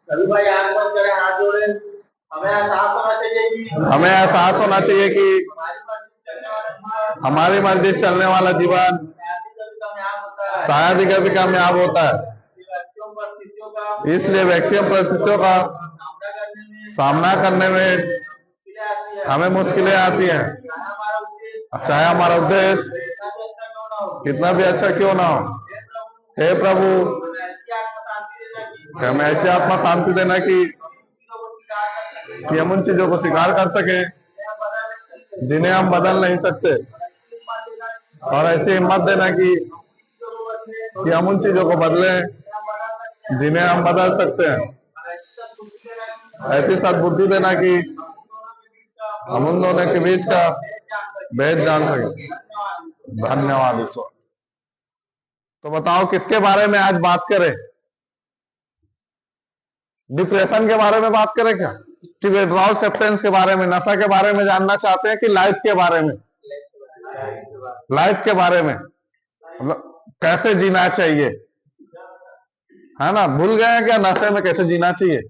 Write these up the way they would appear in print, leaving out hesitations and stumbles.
सभी भाई आंख बंद करें, हाथ जोड़े। हमें एहसास होना चाहिए कि हमारी मर्जी चलने वाला जीवन शायद ही कभी कामयाब होता है। इसलिए व्यक्तियों परिस्थितियों का सामना करने में हमें मुश्किलें आती हैं, चाहे हमारा उद्देश्य कितना भी अच्छा क्यों ना हो। हे प्रभु, हमें ऐसी आत्मा शांति देना कि हम उन चीजों को स्वीकार कर सके जिन्हें हम बदल नहीं सकते, और ऐसी हिम्मत देना कि हम उन चीजों को बदलें जिन्हें हम बदल सकते हैं। ऐसी सद्बुद्धि देना कि हम उन दोनों के बीच का भेद जान सके। धन्यवाद ईश्वर। तो बताओ किसके बारे में आज बात करें? डिप्रेशन के बारे में बात करें क्या, कि विड्रॉल सब्सटेंस के बारे में, नशा के बारे में जानना चाहते हैं, कि लाइफ के बारे में? लाइफ के बारे में, मतलब कैसे जीना चाहिए, है ना? भूल गए हैं क्या नशे में कैसे जीना चाहिए?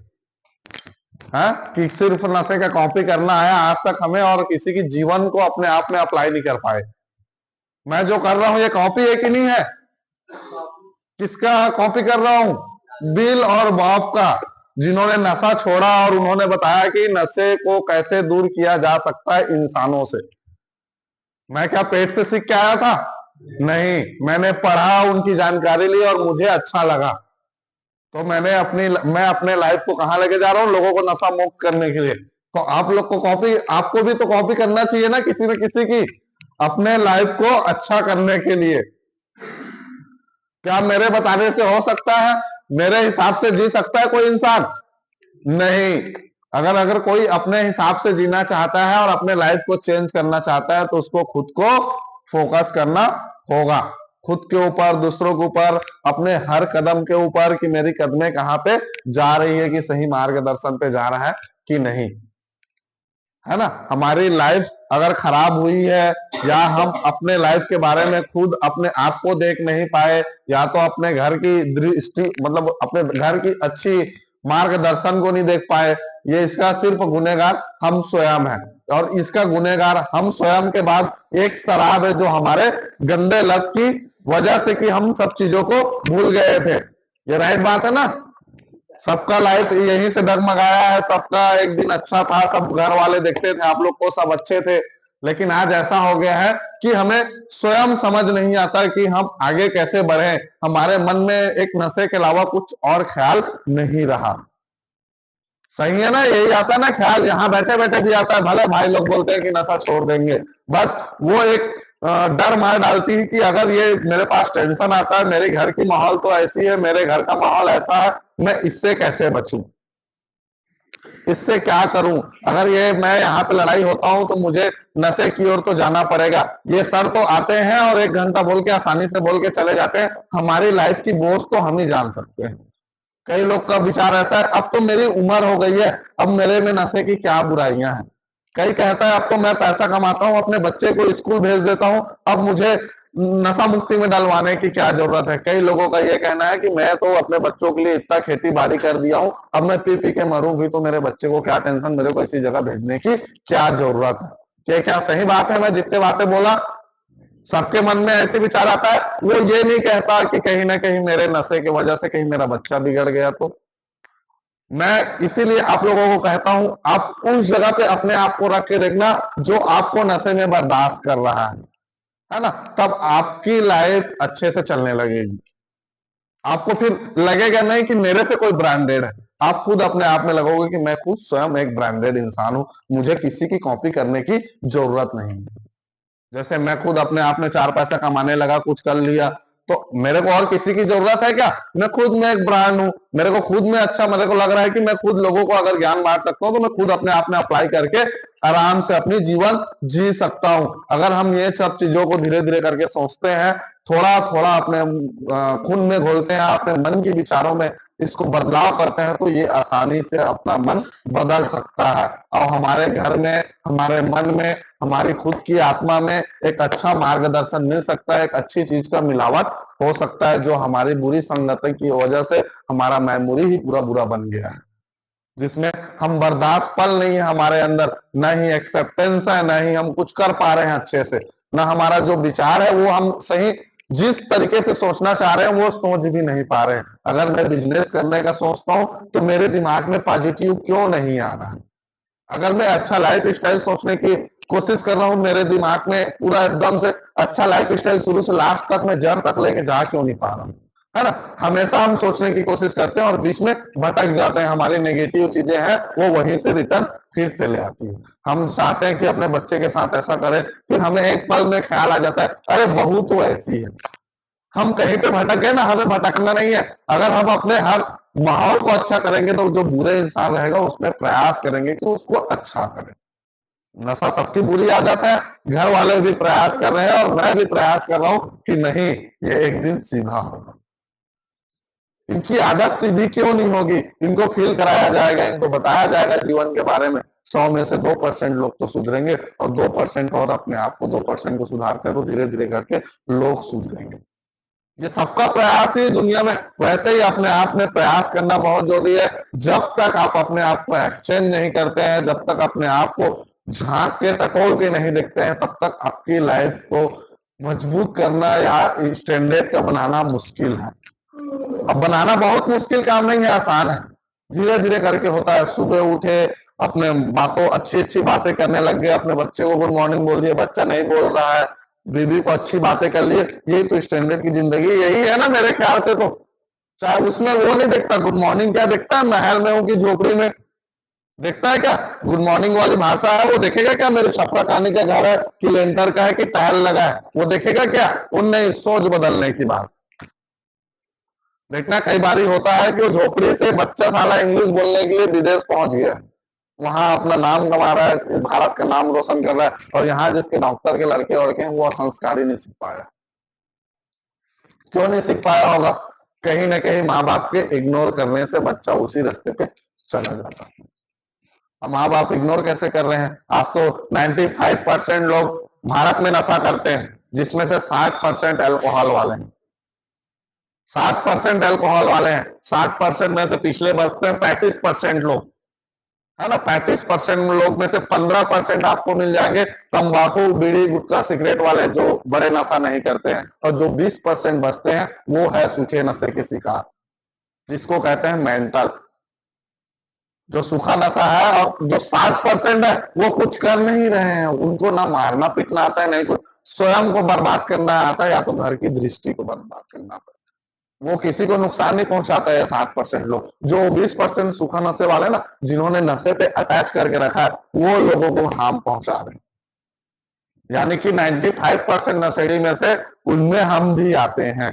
है कि सिर्फ नशे का कॉपी करना है आज तक हमें, और किसी की जीवन को अपने आप में अप्लाई नहीं कर पाए। मैं जो कर रहा हूं ये कॉपी है कि नहीं है? किसका कॉपी कर रहा हूं? बिल और बॉब का, जिन्होंने नशा छोड़ा और उन्होंने बताया कि नशे को कैसे दूर किया जा सकता है इंसानों से। मैं क्या पेट से सीख के आया था? नहीं, मैंने पढ़ा, उनकी जानकारी ली और मुझे अच्छा लगा, तो मैं अपने लाइफ को कहां लेके जा रहा हूं? लोगों को नशा मुक्त करने के लिए। तो आप लोग को आपको भी तो कॉपी करना चाहिए ना, किसी न किसी की, अपने लाइफ को अच्छा करने के लिए। क्या मेरे बताने से हो सकता है? मेरे हिसाब से जी सकता है कोई इंसान? नहीं। अगर कोई अपने हिसाब से जीना चाहता है और अपने लाइफ को चेंज करना चाहता है तो उसको खुद को फोकस करना होगा, खुद के ऊपर, दूसरों के ऊपर, अपने हर कदम के ऊपर, कि मेरी कदमें कहां पे जा रही है, कि सही मार्गदर्शन पे जा रहा है कि नहीं, है ना? हमारी लाइफ अगर खराब हुई है, या हम अपने लाइफ के बारे में खुद अपने आप को देख नहीं पाए, या तो अपने घर की दृष्टि, मतलब अपने घर की अच्छी मार्गदर्शन को नहीं देख पाए, ये इसका सिर्फ गुनहगार हम स्वयं हैं। और इसका गुनहगार हम स्वयं के बाद एक शराब है जो हमारे गंदे लत की वजह से, कि हम सब चीजों को भूल गए थे। ये राइट बात है ना? सबका लाइफ यहीं से डगमगाया है, सबका एक दिन अच्छा था, सब घर वाले देखते थे आप लोग को, सब अच्छे थे। लेकिन आज ऐसा हो गया है कि हमें स्वयं समझ नहीं आता कि हम आगे कैसे बढ़े। हमारे मन में एक नशे के अलावा कुछ और ख्याल नहीं रहा। सही है ना? यही आता है ना ख्याल, यहाँ बैठे बैठे भी आता है। भले भाई लोग बोलते हैं कि नशा छोड़ देंगे, बट वो एक डर मार डालती है कि अगर ये मेरे पास टेंशन आता है, मेरे घर की माहौल तो ऐसी है, मेरे घर का माहौल ऐसा है, मैं इससे कैसे बचूं, इससे क्या करूं? अगर ये मैं यहाँ पे लड़ाई होता हूं तो मुझे नशे की ओर तो जाना पड़ेगा। ये सर तो आते हैं और 1 घंटा बोल के आसानी से बोल के चले जाते हैं, हमारी लाइफ की बोझ तो हम ही जान सकते हैं। कई लोग का विचार ऐसा है, अब तो मेरी उम्र हो गई है, अब मेरे में नशे की क्या बुराइयां हैं। कई कहता है अब तो मैं पैसा कमाता हूं, अपने बच्चे को स्कूल भेज देता हूं, अब मुझे नशा मुक्ति में डलवाने की क्या जरूरत है। कई लोगों का ये कहना है कि मैं तो अपने बच्चों के लिए इतना खेती बाड़ी कर दिया हूं, अब मैं पी पी के मरूं भी तो मेरे बच्चे को क्या टेंशन, मेरे को ऐसी जगह भेजने की क्या जरूरत है। क्या सही बात है? मैं जितने बातें बोला, सबके मन में ऐसे विचार आता है। वो ये नहीं कहता कि कहीं ना कहीं मेरे नशे की वजह से कहीं मेरा बच्चा बिगड़ गया। तो मैं इसीलिए आप लोगों को कहता हूं, आप उस जगह पे अपने आप को रख के देखना जो आपको नशे में बर्दाश्त कर रहा है ना? तब आपकी लाइफ अच्छे से चलने लगेगी। आपको फिर लगेगा नहीं कि मेरे से कोई ब्रांडेड है, आप खुद अपने आप में लगोगे कि मैं खुद स्वयं एक ब्रांडेड इंसान हूं, मुझे किसी की कॉपी करने की जरूरत नहीं है। जैसे मैं खुद अपने आप में 4 पैसा कमाने लगा, कुछ कर लिया, तो मेरे को और किसी की जरूरत है क्या? मैं खुद में एक ब्रांड हूं, मेरे को खुद में अच्छा, मेरे को लग रहा है कि मैं खुद लोगों को अगर ज्ञान बांट सकता हूं तो मैं खुद अपने आप में अप्लाई करके आराम से अपनी जीवन जी सकता हूं। अगर हम ये सब चीजों को धीरे धीरे करके सोचते हैं, थोड़ा थोड़ा अपने खून में घोलते हैं, अपने मन के विचारों में इसको बदलाव करते हैं, तो ये आसानी से अपना मन बदल सकता है। और हमारे घर में, हमारे मन में, हमारी खुद की आत्मा में एक अच्छा मार्गदर्शन मिल सकता है, एक अच्छी चीज का मिलावट हो सकता है, जो हमारी बुरी संगति की वजह से हमारा मेमोरी ही पूरा बुरा बन गया है। जिसमें हम बर्दाश्त पल नहीं है हमारे अंदर, ना ही एक्सेप्टेंस है, ना ही हम कुछ कर पा रहे हैं अच्छे से, ना हमारा जो विचार है वो हम सही जिस तरीके से सोचना चाह रहे हैं वो सोच भी नहीं पा रहे हैं। अगर मैं बिजनेस करने का सोचता हूं तो मेरे दिमाग में पॉजिटिव क्यों नहीं आ रहा है? अगर मैं अच्छा लाइफ स्टाइल सोचने की कोशिश कर रहा हूं, मेरे दिमाग में पूरा एकदम से अच्छा लाइफ स्टाइल शुरू से लास्ट तक मैं जड़ तक लेके जा क्यों नहीं पा रहा हूं? है ना? हमेशा हम सोचने की कोशिश करते हैं और बीच में भटक जाते हैं, हमारी नेगेटिव चीजें हैं वो वहीं से रिटर्न फिर से ले आती है। हम चाहते हैं कि अपने बच्चे के साथ ऐसा करें, फिर हमें एक पल में ख्याल आ जाता है अरे बहू तो ऐसी है। हम कहीं पे भटक गए ना, हमें भटकना नहीं है। अगर हम अपने हर माहौल को अच्छा करेंगे तो जो बुरे इंसान रहेगा उसमें प्रयास करेंगे कि उसको अच्छा करें। नशा सबकी बुरी आदत है, घर वाले भी प्रयास कर रहे हैं और मैं भी प्रयास कर रहा हूं कि नहीं, ये एक दिन सीधा होगा। इनकी आदत सीधी क्यों नहीं होगी? इनको फील कराया जाएगा, इनको बताया जाएगा जीवन के बारे में। 100 में से 2% लोग तो सुधरेंगे और 2% और अपने आप को 2% को सुधारते हैं तो धीरे धीरे करके लोग सुधरेंगे। ये सबका प्रयास ही दुनिया में, वैसे ही अपने आप में प्रयास करना बहुत जरूरी है। जब तक आप अपने आप को एक्सचेंज नहीं करते हैं, जब तक अपने आप को झांक के टटोल के नहीं देखते हैं, तब तक आपकी लाइफ को मजबूत करना या स्टैंडर्ड का बनाना मुश्किल है। अब बनाना बहुत मुश्किल काम नहीं है, आसान है। धीरे धीरे करके होता है। सुबह उठे, अपने बातों अच्छी अच्छी बातें करने लग गए, अपने बच्चे को गुड मॉर्निंग बोल दिए, बच्चा नहीं बोल रहा है, बीवी को अच्छी बातें कर लिए, यही तो स्टैंडर्ड की जिंदगी यही है ना मेरे ख्याल से। तो चाहे उसमें वो नहीं देखता गुड मॉर्निंग क्या देखता है, महल में हूं कि झोपड़ी में, देखता है क्या? गुड मॉर्निंग वाली भाषा है वो देखेगा क्या? मेरे छपरा खाने का घर है कि लेंटर का है कि टाइल लगा है, वो देखेगा क्या? उनने सोच बदलने की बात देखना। कई बार होता है कि वो झोपड़ी से बच्चा साला इंग्लिश बोलने के लिए विदेश पहुंच गया, वहां अपना नाम कमा रहा है, भारत का नाम रोशन कर रहा है, और यहाँ जिसके डॉक्टर के लड़के लड़के हैं वो संस्कार ही नहीं सीख पाया। क्यों नहीं सीख पाया होगा? कहीं ना कहीं माँ बाप के इग्नोर करने से बच्चा उसी रास्ते पे चला जाता है। अब माँ बाप इग्नोर कैसे कर रहे हैं? आज तो 95% लोग भारत में नशा करते हैं, जिसमें से 60% अल्कोहल वाले हैं। 60% अल्कोहल वाले हैं। 60% में से पिछले वर्ष में 35% लोग, है ना, 35% लोग में से 15% आपको मिल जाएंगे तंबाकू बीड़ी गुटखा सिगरेट वाले, जो बड़े नशा नहीं करते हैं। और जो 20% बचते हैं वो है सूखे नशे के शिकार, जिसको कहते हैं मेंटल। जो सूखा नशा है, और जो 60% है वो कुछ कर नहीं रहे हैं, उनको ना मारना पीटना आता है, नहीं कुछ, स्वयं को बर्बाद करना आता है या तो घर की दृष्टि को बर्बाद करना आता है। वो किसी को नुकसान नहीं पहुंचाता है। 60% लोग, जो 20% सूखा नशे वाले ना, जिन्होंने नशे पे अटैच करके रखा है, वो लोगों को हार्म पहुंचा रहे हैं। यानी कि 95% नशेड़ी में से उनमें हम भी आते हैं।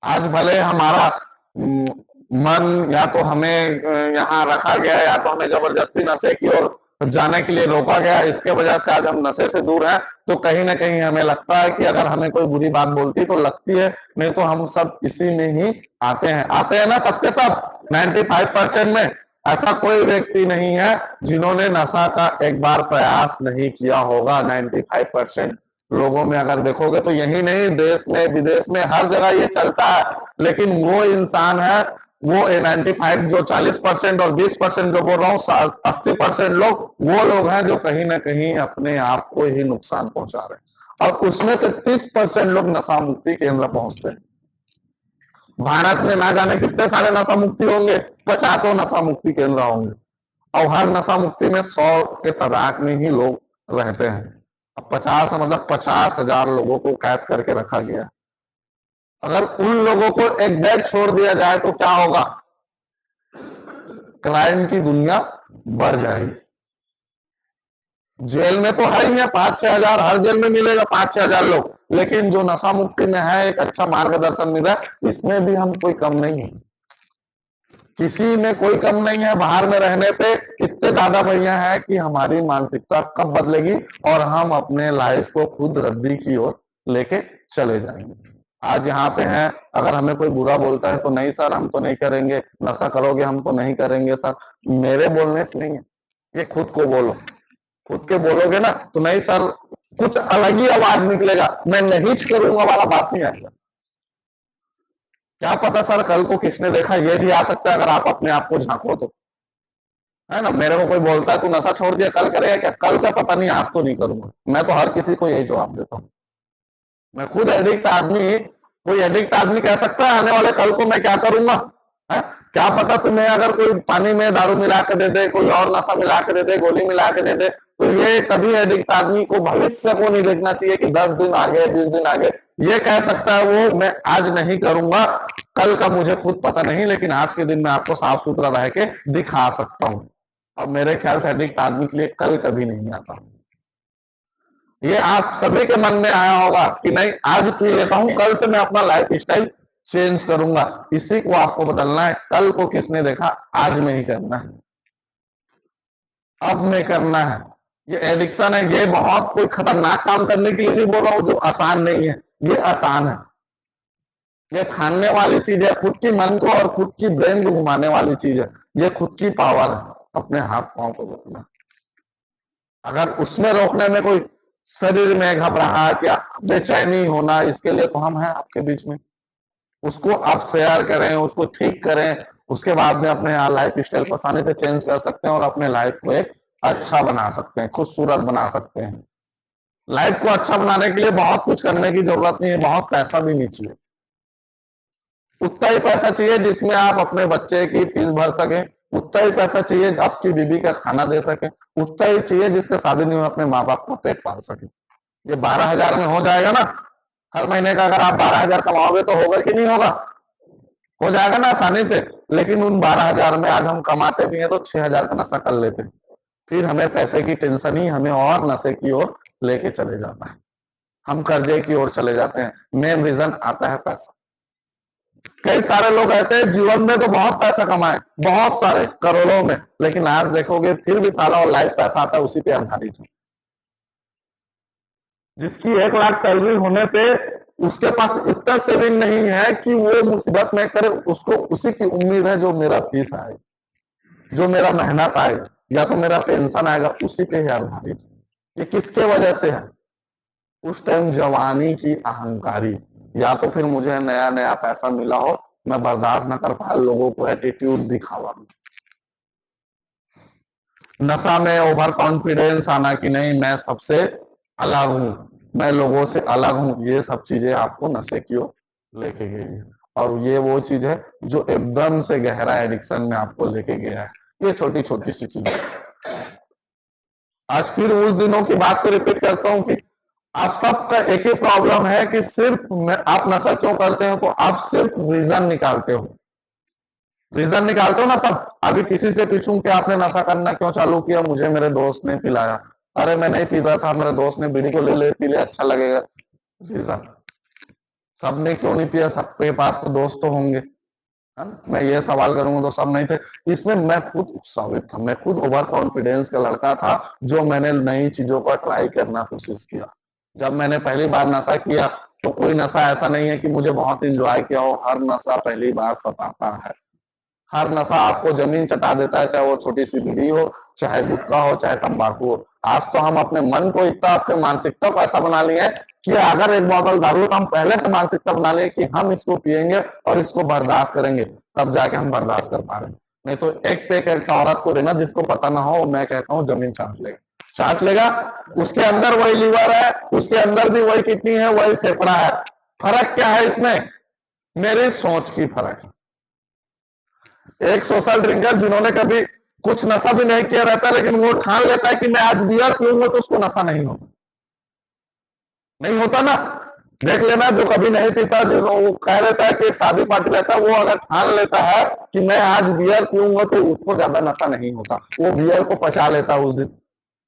आज भले हमारा मन, या तो हमें यहाँ रखा गया, या तो हमें जबरदस्ती नशे की ओर जाने के लिए रोका गया, इसके वजह से आज हम नशे से दूर हैं। तो कहीं ना कहीं हमें लगता है कि अगर हमें कोई बुरी बात बोलती तो लगती है, नहीं तो हम सब इसी में ही आते हैं ना, सबके सब 95% में। ऐसा कोई व्यक्ति नहीं है जिन्होंने नशा का एक बार प्रयास नहीं किया होगा। 95% लोगों में अगर देखोगे तो, यही नहीं, देश में विदेश में हर जगह ये चलता है। लेकिन वो इंसान है, वो 95, जो 40% और 20% जो बोल रहा हूँ, 80% लोग वो लोग हैं जो कहीं ना कहीं अपने आप को ही नुकसान पहुंचा रहे हैं। और उसमें से 30% लोग नशा मुक्ति केंद्र पहुंचते हैं। भारत में ना जाने कितने सारे नशा मुक्ति होंगे, 50 नशा मुक्ति केंद्र होंगे, और हर नशा मुक्ति में 100 के तादाद में ही लोग रहते हैं। अब 50 मतलब 50,000 लोगों को कैद करके रखा गया। अगर उन लोगों को एक बेड छोड़ दिया जाए तो क्या होगा? क्राइम की दुनिया बढ़ जाएगी। जेल में तो है ही है 5-6 हजार, हर जेल में मिलेगा 5-6 हजार लोग, लेकिन जो नशा मुक्ति में है, एक अच्छा मार्गदर्शन मिल रहा है, इसमें भी हम कोई कम नहीं है। किसी में कोई कम नहीं है। बाहर में रहने पे इतने ज्यादा बढ़िया है कि हमारी मानसिकता कब बदलेगी और हम अपने लाइफ को खुद रद्दी की ओर लेके चले जाएंगे। आज यहाँ पे हैं, अगर हमें कोई बुरा बोलता है तो नहीं सर हम तो नहीं करेंगे, नशा करोगे हम तो नहीं करेंगे सर, मेरे बोलने से नहीं है, ये खुद को बोलो। खुद के बोलोगे ना तो नहीं सर, कुछ अलग ही आवाज निकलेगा, मैं नहीं करूंगा वाला बात नहीं आएगा। क्या पता सर कल को किसने देखा, ये भी आ सकता है अगर आप अपने आप को झांको तो, है ना। मेरे को कोई बोलता है तू नशा छोड़ दिया, कल करेगा क्या, कल का पता नहीं, आज तो नहीं करूंगा। मैं तो हर किसी को यही जवाब देता हूँ। मैं खुद एडिक्ट आदमी, कोई एडिक्ट आदमी कह सकता है आने वाले कल को मैं क्या करूंगा, है? क्या पता तुम्हें अगर कोई पानी में दारू मिला के दे दे, कोई और नशा मिला के दे दे, गोली मिला के दे दे, तो ये कभी एडिक्ट आदमी को भविष्य को नहीं देखना चाहिए कि 10 दिन आगे 20 दिन आगे। ये कह सकता है वो मैं आज नहीं करूंगा, कल का मुझे खुद पता नहीं, लेकिन आज के दिन मैं आपको साफ सुथरा रह के दिखा सकता हूँ। और मेरे ख्याल से एडिक्ट आदमी के लिए कल कभी नहीं आता। ये आप सभी के मन में आया होगा कि नहीं आज पी लेता हूं, कल से मैं अपना लाइफ स्टाइल चेंज करूंगा। इसी को आपको बदलना है। कल को किसने देखा, आज में ही करना है, अब में करना है। ये एडिक्शन है, ये बहुत कोई खतरनाक काम करने के लिए नहीं बोल रहा हूं जो आसान नहीं है, ये आसान है। ये ठानने वाली चीज है, खुद की मन को और खुद की ब्रेन को घुमाने वाली चीज है। ये खुद की पावर है, अपने हाथ पांव को रोकना। अगर उसमें रोकने में कोई शरीर में घबराहट या बेचैनी होना, इसके लिए तो हम हैं आपके बीच में। उसको आप शेयर करें, उसको ठीक करें, उसके बाद में अपने यहाँ लाइफ स्टाइल को आसानी से चेंज कर सकते हैं और अपने लाइफ को एक अच्छा बना सकते हैं, खूबसूरत बना सकते हैं। लाइफ को अच्छा बनाने के लिए बहुत कुछ करने की जरूरत नहीं है, बहुत पैसा भी नहीं चाहिए। उतना ही पैसा चाहिए जिसमें आप अपने बच्चे की फीस भर सके, उतना ही पैसा चाहिए आपकी बीबी का खाना दे सके, उतना ही चाहिए जिसके शादी नहीं हो अपने माँ बाप का पेट पाल सके। ये 12,000 में हो जाएगा ना। हर महीने का अगर आप 12,000 कमाओगे तो होगा कि नहीं होगा, हो जाएगा ना आसानी से। लेकिन उन 12,000 में आज हम कमाते भी हैं तो 6,000 का नशा कर लेते हैं, फिर हमें पैसे की टेंशन ही हमें और नशे की ओर लेके चले जाता है, हम कर्जे की ओर चले जाते हैं। मेन रीजन आता है पैसा। कई सारे लोग ऐसे जीवन में तो बहुत पैसा कमाए, बहुत सारे करोड़ों में, लेकिन आज देखोगे फिर भी साला और लाइफ पैसा आता है उसी पे आधारित है। जिसकी 1 लाख सैलरी होने पे उसके पास इतना सेविंग नहीं है कि वो मुसीबत में करे, उसको उसी की उम्मीद है जो मेरा फीस आए, जो मेरा मेहनत आए, या तो मेरा पेंशन आएगा, उसी पे ही आधारित है। ये किसके वजह से है, उस टाइम जवानी की अहंकारी, या तो फिर मुझे नया नया पैसा मिला हो, मैं बर्दाश्त न कर पाया लोगों को एटीट्यूड दिखावा, नशा में ओवर कॉन्फिडेंस आना कि नहीं मैं सबसे अलग हूं, मैं लोगों से अलग हूं, ये सब चीजें आपको नशे की ओर लेके गई है। और ये वो चीज है जो एकदम से गहरा एडिक्शन में आपको लेके गया है। ये छोटी छोटी सी चीजें। आज फिर उस दिनों की बात को रिपीट करता हूँ कि आप सबका एक ही प्रॉब्लम है कि सिर्फ आप नशा क्यों करते हो, तो आप सिर्फ रीजन निकालते हो, रीजन निकालते हो ना सब। अभी किसी से पूछूं कि आपने नशा करना क्यों चालू किया, मुझे मेरे दोस्त ने पिलाया, अरे मैं नहीं पीता था, मेरे दोस्त ने बीड़ी को ले ले पी ले, अच्छा लगेगा। रीजन। सबने क्यों नहीं पिया, सबके पास तो दोस्त तो होंगे, है ना? मैं ये सवाल करूंगा तो सब नहीं थे। इसमें मैं खुद उत्साहित था, मैं खुद ओवर कॉन्फिडेंस का लड़का था, जो मैंने नई चीजों पर ट्राई करना कोशिश किया। जब मैंने पहली बार नशा किया तो कोई नशा ऐसा नहीं है कि मुझे बहुत इंजॉय किया हो, हर नशा पहली बार सताता है। हर नशा आपको जमीन चटा देता है, चाहे वो छोटी सी बीड़ी हो, चाहे गुटखा हो, चाहे तंबाकू हो। आज तो हम अपने मन को इतना, अपने मानसिकता को ऐसा बना लिए हैं कि अगर एक बोतल दारू, तो हम पहले से मानसिकता बना लिए कि हम इसको पिएंगे और इसको बर्दाश्त करेंगे, तब जाके हम बर्दाश्त कर पा रहे हैं। नहीं तो एक पे एक औरत को देना जिसको पता ना हो, मैं कहता हूँ जमीन चाट लेगा, चाट लेगा। उसके अंदर वही लीवर है, उसके अंदर भी वही किडनी है, वही फेफड़ा है। फर्क क्या है इसमें, मेरी सोच की फर्क है। एक सोशल ड्रिंकर जिन्होंने कभी कुछ नशा भी नहीं किया रहता, लेकिन वो ठान लेता है कि मैं आज बियर पीऊंगा, तो उसको नशा नहीं होता, नहीं होता ना। देख लेना, जो कभी नहीं पीता, जो वो कह देता है कि एक शादी पार्टी रहता है, वो अगर ठान लेता है कि मैं आज बियर पीऊंगा, तो उसको ज्यादा नशा नहीं होता, वो बियर को पचा लेता है उस दिन।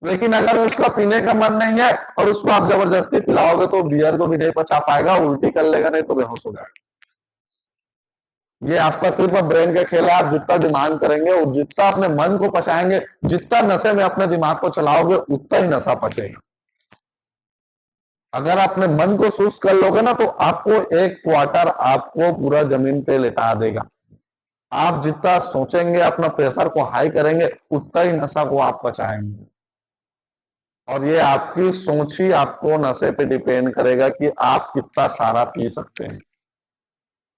लेकिन अगर उसका पीने का मन नहीं है और उसको आप जबरदस्ती पिलाओगे, तो बियर को भी नहीं पचा पाएगा, उल्टी कर लेगा, नहीं तो बेहोश हो जाएगा। ये आपका सिर्फ ब्रेन का खेल है। आप जितना डिमांड करेंगे और जितना अपने मन को पचाएंगे, जितना नशे में अपने दिमाग को चलाओगे, उतना ही नशा पचेगा। अगर अपने मन को सुस्त कर लोगे ना, तो आपको एक क्वार्टर आपको पूरा जमीन पे लेटा देगा। आप जितना सोचेंगे, अपना प्रेशर को हाई करेंगे, उतना ही नशा को आप पचाएंगे। और ये आपकी सोच ही आपको नशे पे डिपेंड करेगा कि आप कितना सारा पी सकते हैं।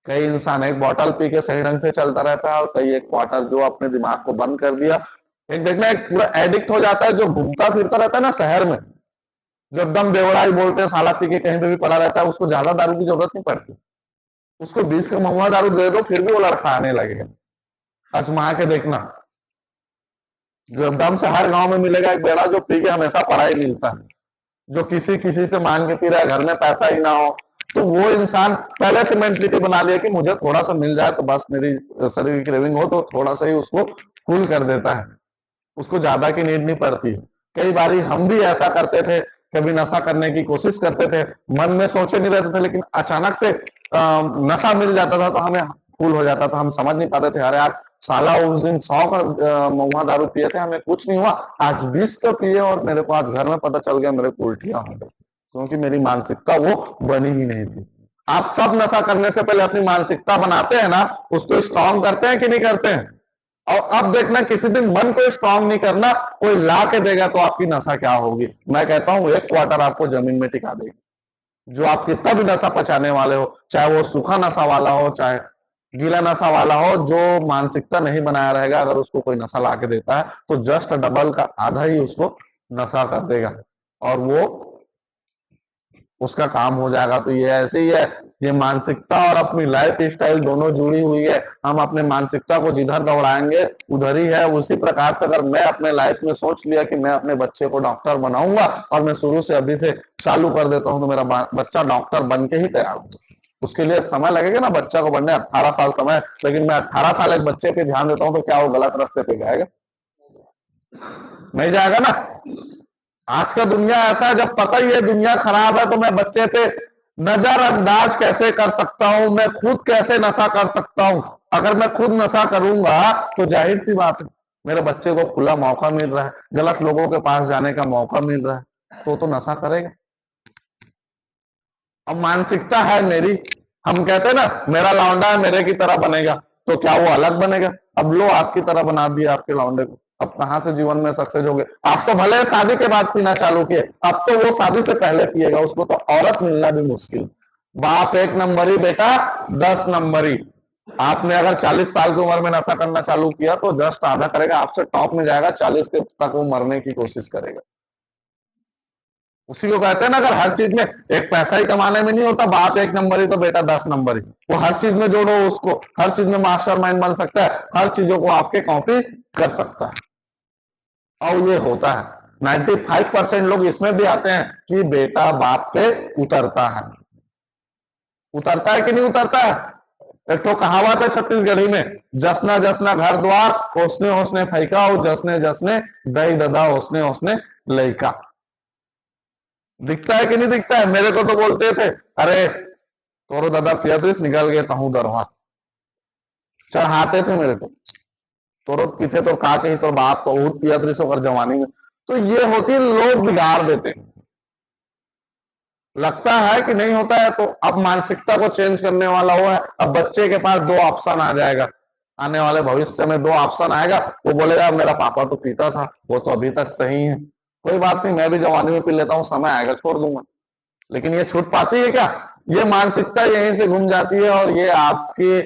कई इंसान एक बोतल पी के सही ढंग से चलता रहता है और कई एक क्वार्टर जो अपने दिमाग को बंद कर दिया। एक देखना एक पूरा एडिक्ट हो जाता है जो घूमता फिरता रहता है ना शहर में, जो एकदम बेवड़ा ही बोलते हैं साला पी के कहीं पे भी पड़ा रहता है, उसको ज्यादा दारू की जरूरत नहीं पड़ती। उसको 20 का महुआ दारू दे दो फिर भी वो लड़का आने लगेगा। आजमा के देखना, जो एकदम से हर गांव में मिलेगा एक बेड़ा जो पी के हमेशा पड़ा ही मिलता है, जो किसी किसी से मांग के पी रहा है, घर में पैसा ही ना हो, तो वो इंसान पहले से मेंटलिटी बना लिया कि मुझे थोड़ा सा मिल जाए तो बस मेरी शरीर की क्रेविंग हो तो थोड़ा सा ही उसको कूल कर देता है, उसको ज्यादा की नीड नहीं पड़ती। कई बारी हम भी ऐसा करते थे, कभी नशा करने की कोशिश करते थे, मन में सोचे नहीं रहते थे, लेकिन अचानक से नशा मिल जाता था तो हमें कूल हो जाता था। हम समझ नहीं पाते थे, अरे यार साला उस दिन 100 का महुआ दारू पिए थे, हमें कुछ नहीं हुआ, आज 20 का पिए और मेरे को आज घर में पता चल गया मेरे को उल्टियां हो गई, क्योंकि मेरी मानसिकता वो बनी ही नहीं थी। आप सब नशा करने से पहले अपनी मानसिकता बनाते हैं ना, उसको स्ट्रांग करते हैं कि नहीं करते हैं? और अब देखना किसी दिन मन को स्ट्रांग नहीं करना, कोई ला के देगा तो आपकी नशा क्या होगी। मैं कहता हूं एक क्वार्टर आपको जमीन में टिका देगी। जो आप कितना भी नशा पचाने वाले हो, चाहे वो सूखा नशा वाला हो चाहे गीला नशा वाला हो, जो मानसिकता नहीं बनाया रहेगा, अगर उसको कोई नशा ला के देता है तो जस्ट डबल का आधा ही उसको नशा कर देगा और वो उसका काम हो जाएगा। तो ये ऐसे ही है, ये मानसिकता और अपनी लाइफ स्टाइल दोनों जुड़ी हुई है। हम अपने मानसिकता को जिधर दौड़ाएंगे उधर ही है। उसी प्रकार से अगर मैं अपने लाइफ में सोच लिया कि मैं अपने बच्चे को डॉक्टर बनाऊंगा और मैं शुरू से अभी से चालू कर देता हूं तो मेरा बच्चा डॉक्टर बन के ही तैयार होगा। उसके लिए समय लगेगा ना, बच्चा को बनने 18 साल समय, लेकिन मैं 18 साल एक बच्चे पे ध्यान देता हूं तो क्या वो गलत रास्ते पे जाएगा? नहीं जाएगा ना। आज का दुनिया ऐसा है, जब पता ही है दुनिया खराब है तो मैं बच्चे पे नजरअंदाज कैसे कर सकता हूं, मैं खुद कैसे नशा कर सकता हूं। अगर मैं खुद नशा करूंगा तो जाहिर सी बात है मेरे बच्चे को खुला मौका मिल रहा है, गलत लोगों के पास जाने का मौका मिल रहा है, तो नशा करेगा। अब मानसिकता है मेरी, हम कहते हैं ना मेरा लौंडा है मेरे की तरह बनेगा, तो क्या वो अलग बनेगा? अब लो आपकी तरह बना दिया आपके लौंडे को, अब कहां से जीवन में सक्सेस होगे? आप तो भले शादी के बाद पीना चालू किए, अब तो वो शादी से पहले पिएगा, उसको तो औरत मिलना भी मुश्किल। बाप 1 नंबरी, बेटा 10 नंबरी। आपने अगर 40 साल की उम्र में नशा करना चालू किया तो जस्ट आधा करेगा, आपसे टॉप में जाएगा, 40 के तक वो मरने की कोशिश करेगा। उसी को कहते हैं ना, अगर हर चीज में एक पैसा ही कमाने में नहीं होता, बाप 1 नंबरी तो बेटा 10 नंबरी। वो हर चीज में जोड़ो उसको, हर चीज में मास्टरमाइंड बन सकता है, हर चीजों को आपके कॉपी कर सकता है। और ये होता है 95% लोग इसमें भी आते हैं कि बेटा बाप पे उतरता है। उतरता है कि नहीं उतरता है? एक तो कहावत है छत्तीसगढ़ी में, जसना जसना घर द्वार ओसने ओसने फैका, और जसने जसने दई ददा ओसने ओसने लइका। दिखता है कि नहीं दिखता है? मेरे को तो बोलते थे, अरे तोरो दादा पियत्रिस निकल गए तहू दरवा, चढ़ाते थे मेरे को, तोरो पीछे तो का कहीं तो बाप तो बहुत पियत्रिस होकर जवानी में। तो ये होती है, लोग बिगाड़ देते हैं। लगता है कि नहीं होता है, तो अब मानसिकता को चेंज करने वाला वो है। अब बच्चे के पास 2 ऑप्शन आ जाएगा, आने वाले भविष्य में 2 ऑप्शन आएगा। वो बोलेगा मेरा पापा तो पीता था, वो तो अभी तक सही है, कोई बात नहीं मैं भी जवानी में पी लेता हूँ, समय आएगा छोड़ दूंगा। लेकिन ये छूट पाती है क्या? ये मानसिकता यहीं से घूम जाती है और ये आपके